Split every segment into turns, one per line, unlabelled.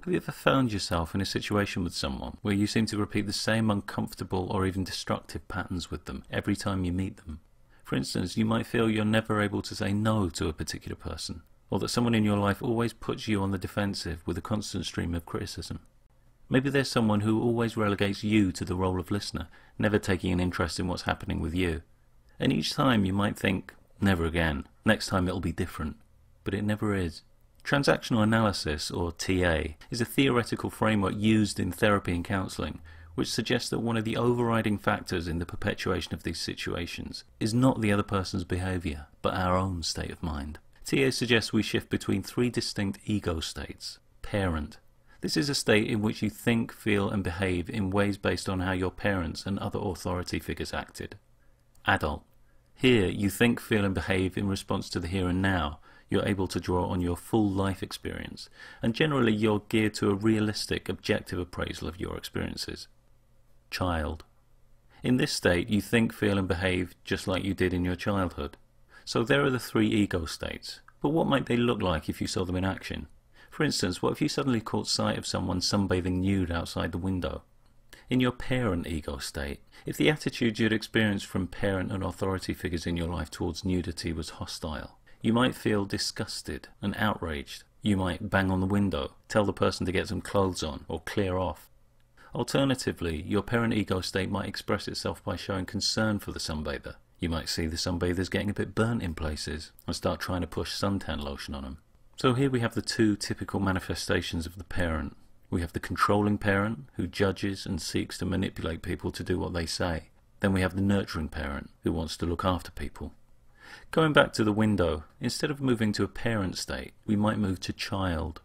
Have you ever found yourself in a situation with someone where you seem to repeat the same uncomfortable or even destructive patterns with them every time you meet them? For instance, you might feel you're never able to say no to a particular person, or that someone in your life always puts you on the defensive with a constant stream of criticism. Maybe there's someone who always relegates you to the role of listener, never taking an interest in what's happening with you. And each time you might think, never again, next time it'll be different. But it never is. Transactional Analysis, or TA, is a theoretical framework used in therapy and counselling, which suggests that one of the overriding factors in the perpetuation of these situations is not the other person's behaviour, but our own state of mind. TA suggests we shift between three distinct ego states. Parent. This is a state in which you think, feel and behave in ways based on how your parents and other authority figures acted. Adult. Here you think, feel and behave in response to the here and now. You're able to draw on your full life experience, and generally you're geared to a realistic, objective appraisal of your experiences. Child. In this state you think, feel and behave just like you did in your childhood. So there are the three ego states, but what might they look like if you saw them in action? For instance, what if you suddenly caught sight of someone sunbathing nude outside the window? In your parent ego state, if the attitude you'd experienced from parent and authority figures in your life towards nudity was hostile, you might feel disgusted and outraged. You might bang on the window, tell the person to get some clothes on, or clear off. Alternatively, your parent ego state might express itself by showing concern for the sunbather. You might see the sunbathers getting a bit burnt in places and start trying to push suntan lotion on them. So here we have the two typical manifestations of the parent. We have the controlling parent, who judges and seeks to manipulate people to do what they say. Then we have the nurturing parent, who wants to look after people. Going back to the window, instead of moving to a parent state, we might move to child.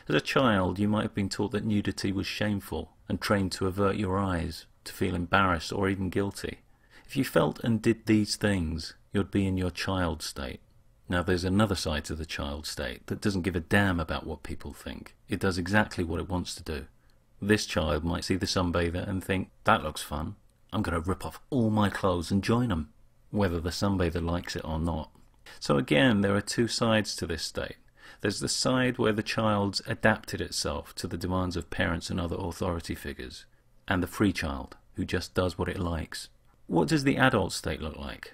As a child, you might have been taught that nudity was shameful and trained to avert your eyes, to feel embarrassed or even guilty. If you felt and did these things, you'd be in your child state. Now there's another side to the child state that doesn't give a damn about what people think. It does exactly what it wants to do. This child might see the sunbather and think, that looks fun. I'm going to rip off all my clothes and join them, whether the sunbather likes it or not. So again, there are two sides to this state. There's the side where the child's adapted itself to the demands of parents and other authority figures, and the free child, who just does what it likes. What does the adult state look like?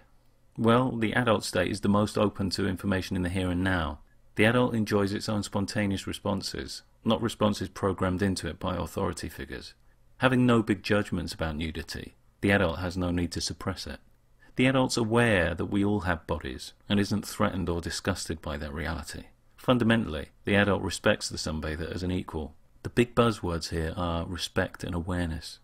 Well, the adult state is the most open to information in the here and now. The adult enjoys its own spontaneous responses, not responses programmed into it by authority figures. Having no big judgments about nudity, the adult has no need to suppress it. The adult's aware that we all have bodies and isn't threatened or disgusted by that reality. Fundamentally, the adult respects the sunbather as an equal. The big buzzwords here are respect and awareness.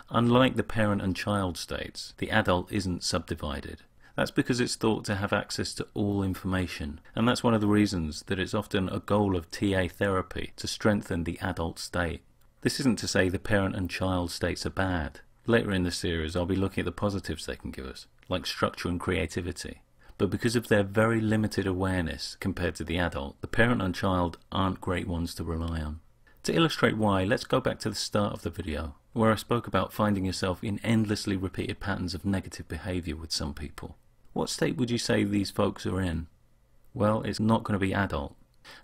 Unlike the parent and child states, the adult isn't subdivided. That's because it's thought to have access to all information, and that's one of the reasons that it's often a goal of TA therapy to strengthen the adult state. This isn't to say the parent and child states are bad. Later in the series I'll be looking at the positives they can give us, like structure and creativity. But because of their very limited awareness compared to the adult, the parent and child aren't great ones to rely on. To illustrate why, let's go back to the start of the video, where I spoke about finding yourself in endlessly repeated patterns of negative behaviour with some people. What state would you say these folks are in? Well, it's not going to be adult.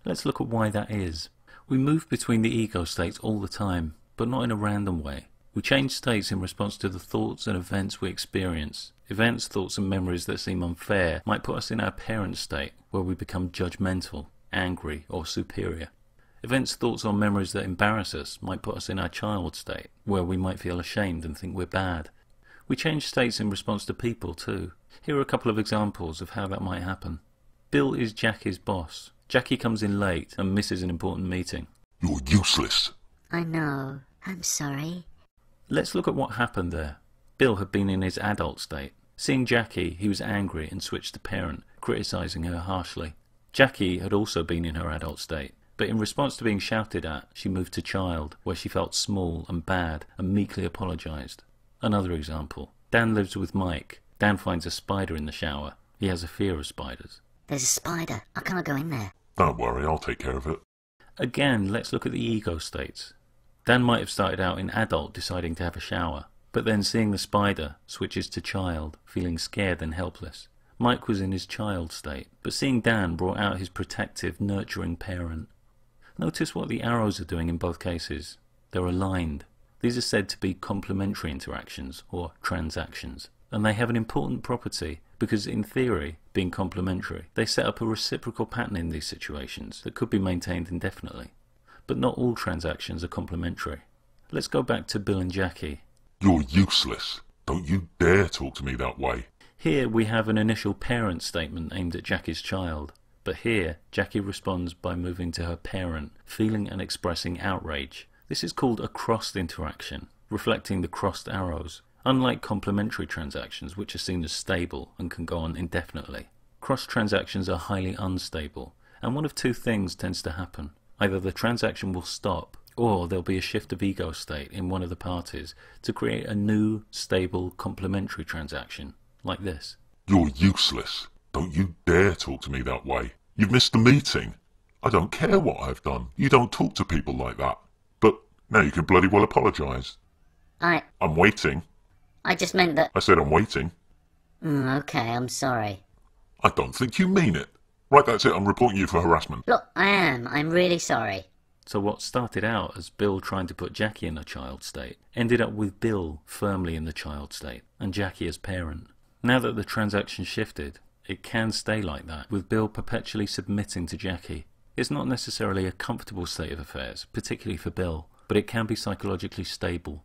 Let's look at why that is. We move between the ego states all the time, but not in a random way. We change states in response to the thoughts and events we experience. Events, thoughts and memories that seem unfair might put us in our parent state, where we become judgmental, angry or superior. Events, thoughts or memories that embarrass us might put us in our child state, where we might feel ashamed and think we're bad. We change states in response to people too. Here are a couple of examples of how that might happen. Bill is Jackie's boss. Jackie comes in late and misses an important meeting.
You're useless.
I know. I'm sorry.
Let's look at what happened there. Bill had been in his adult state. Seeing Jackie, he was angry and switched to parent, criticising her harshly. Jackie had also been in her adult state, but in response to being shouted at, she moved to child, where she felt small and bad and meekly apologised. Another example. Dan lives with Mike. Dan finds a spider in the shower. He has a fear of spiders.
There's a spider. I can't go in there.
Don't worry, I'll take care of it.
Again, let's look at the ego states. Dan might have started out in adult, deciding to have a shower, but then seeing the spider, switches to child, feeling scared and helpless. Mike was in his child state, but seeing Dan brought out his protective, nurturing parent. Notice what the arrows are doing in both cases. They're aligned. These are said to be complementary interactions, or transactions. And they have an important property because, in theory, being complementary, they set up a reciprocal pattern in these situations that could be maintained indefinitely. But not all transactions are complementary. Let's go back to Bill and Jackie.
You're useless. Don't you dare talk to me that way.
Here we have an initial parent statement aimed at Jackie's child. But here, Jackie responds by moving to her parent, feeling and expressing outrage. This is called a crossed interaction, reflecting the crossed arrows. Unlike complementary transactions, which are seen as stable and can go on indefinitely, cross transactions are highly unstable, and one of two things tends to happen. Either the transaction will stop, or there'll be a shift of ego state in one of the parties to create a new, stable, complementary transaction, like this.
You're useless. Don't you dare talk to me that way. You've missed the meeting. I don't care what I've done. You don't talk to people like that. But now you can bloody well apologise. I'm waiting.
I just meant that...
I said I'm waiting.
Okay, I'm sorry.
I don't think you mean it. Right, that's it. I'm reporting you for harassment.
Look, I am. I'm really sorry.
So what started out as Bill trying to put Jackie in a child state ended up with Bill firmly in the child state and Jackie as parent. Now that the transaction shifted, it can stay like that, with Bill perpetually submitting to Jackie. It's not necessarily a comfortable state of affairs, particularly for Bill, but it can be psychologically stable.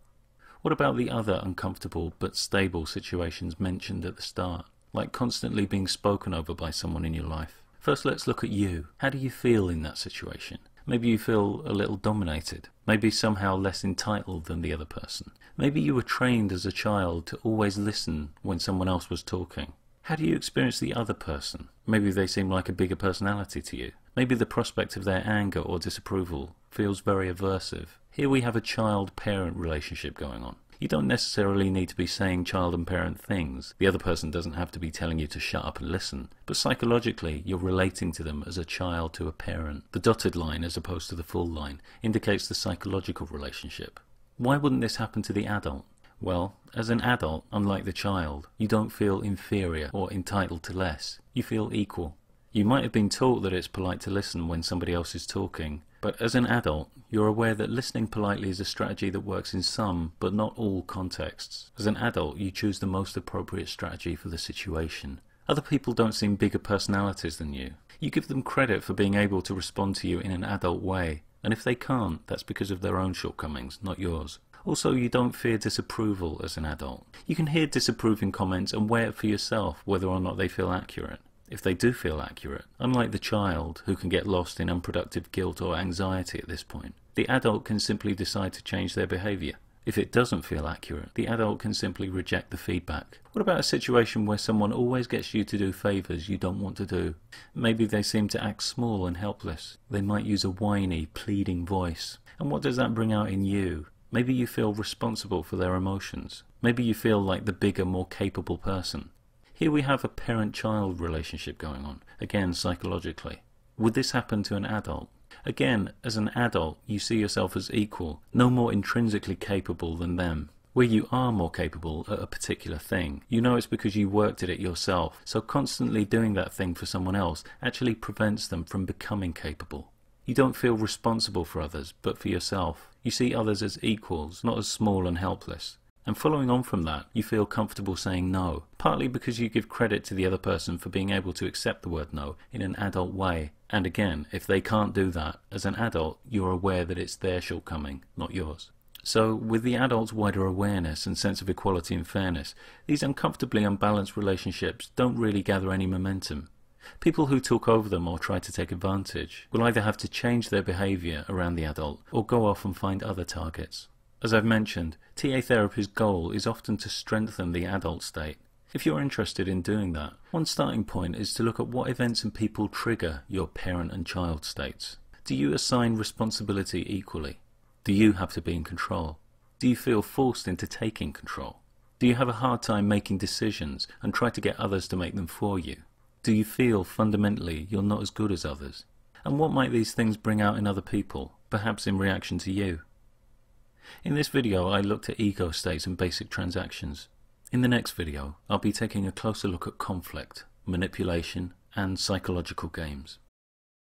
What about the other uncomfortable but stable situations mentioned at the start, like constantly being spoken over by someone in your life? First, let's look at you. How do you feel in that situation? Maybe you feel a little dominated, maybe somehow less entitled than the other person. Maybe you were trained as a child to always listen when someone else was talking. How do you experience the other person? Maybe they seem like a bigger personality to you. Maybe the prospect of their anger or disapproval feels very aversive. Here we have a child-parent relationship going on. You don't necessarily need to be saying child and parent things. The other person doesn't have to be telling you to shut up and listen. But psychologically, you're relating to them as a child to a parent. The dotted line, as opposed to the full line, indicates the psychological relationship. Why wouldn't this happen to the adult? Well, as an adult, unlike the child, you don't feel inferior or entitled to less. You feel equal. You might have been taught that it's polite to listen when somebody else is talking, but as an adult, you're aware that listening politely is a strategy that works in some, but not all contexts. As an adult, you choose the most appropriate strategy for the situation. Other people don't seem bigger personalities than you. You give them credit for being able to respond to you in an adult way, and if they can't, that's because of their own shortcomings, not yours. Also, you don't fear disapproval as an adult. You can hear disapproving comments and weigh it for yourself whether or not they feel accurate. If they do feel accurate, unlike the child who can get lost in unproductive guilt or anxiety at this point, the adult can simply decide to change their behaviour. If it doesn't feel accurate, the adult can simply reject the feedback. What about a situation where someone always gets you to do favours you don't want to do? Maybe they seem to act small and helpless. They might use a whiny, pleading voice. And what does that bring out in you? Maybe you feel responsible for their emotions. Maybe you feel like the bigger, more capable person. Here we have a parent-child relationship going on, again psychologically. Would this happen to an adult? Again, as an adult, you see yourself as equal, no more intrinsically capable than them. Where you are more capable at a particular thing, you know it's because you worked at it yourself, so constantly doing that thing for someone else actually prevents them from becoming capable. You don't feel responsible for others, but for yourself. You see others as equals, not as small and helpless. And following on from that, you feel comfortable saying no, partly because you give credit to the other person for being able to accept the word no in an adult way. And again, if they can't do that, as an adult, you're aware that it's their shortcoming, not yours. So, with the adult's wider awareness and sense of equality and fairness, these uncomfortably unbalanced relationships don't really gather any momentum. People who talk over them or try to take advantage will either have to change their behaviour around the adult or go off and find other targets. As I've mentioned, TA therapy's goal is often to strengthen the adult state. If you're interested in doing that, one starting point is to look at what events and people trigger your parent and child states. Do you assign responsibility equally? Do you have to be in control? Do you feel forced into taking control? Do you have a hard time making decisions and try to get others to make them for you? Do you feel fundamentally you're not as good as others? And what might these things bring out in other people, perhaps in reaction to you? In this video I looked at ego states and basic transactions. In the next video I'll be taking a closer look at conflict, manipulation and psychological games.